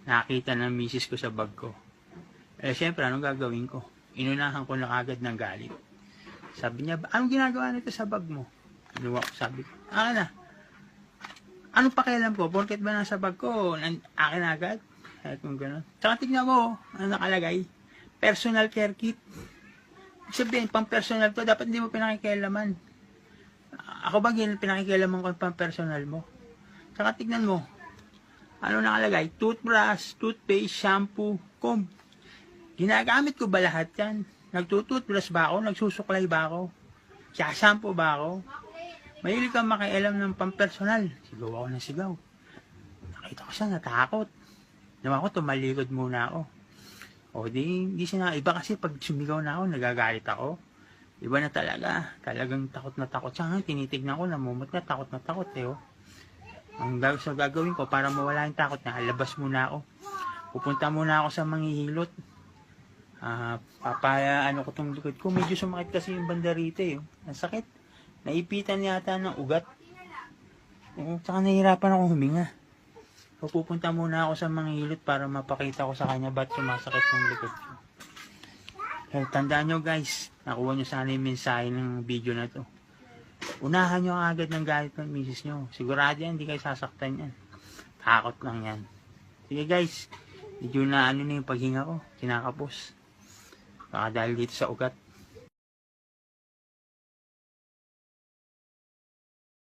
nakita ng misis ko sa bag ko. Eh, syempre, anong gagawin ko? Inunahan ko na agad ng galit. Sabi niya, anong ginagawa nito sa bag mo? Sabi ko, akin na. Anong pakialam ko? Porket ba nasa bag ko? Akin agad? Kaya kung gano'n. Tsaka tignan mo, ano nakalagay? Personal care kit. Sabihin, pang personal to, dapat hindi mo pinakikialaman. Ako ba pinakikialaman ko pang personal mo? Tsaka tignan mo, ano nakalagay? Toothbrush, toothpaste, shampoo, comb. Ginagamit ko ba lahat yan? Nagtutoothbrush ba ako? Nagsusuklay ba ako? Shampoo ba ako? Mahilig kang makialam ng pampersonal. Sigaw ako ng sigaw. Nakita ko siya, natakot. Naman ko, tumalikod muna ako. O di siya na. Iba kasi pag sumigaw na ako, nagagalit ako. Iba na talaga. Talagang takot na takot siya. Tinitignan ko, namumot na takot eh. Oh. Ang gagawin ko para mawala yung takot na, alabas muna ako. Pupunta muna ako sa manghihilot. Ano ko tong likod ko. Medyo sumakit kasi yung banda rito eh. Ang sakit. Naipitan yata ng ugat. Tsaka nahihirapan ako huminga. So, pupunta muna ako sa manghihilot para mapakita ko sa kanya ba't sumasakit yung likod ko. So, tandaan nyo guys, nakuha nyo sana yung mensahe ng video na to. Unahan nyo agad ng galit ng misis nyo. Sigurado yan, hindi kayo sasaktan yan. Takot lang yan. Sige guys, medyo na yung paghinga ko. Kinakapos. Baka dahil dito sa ugat.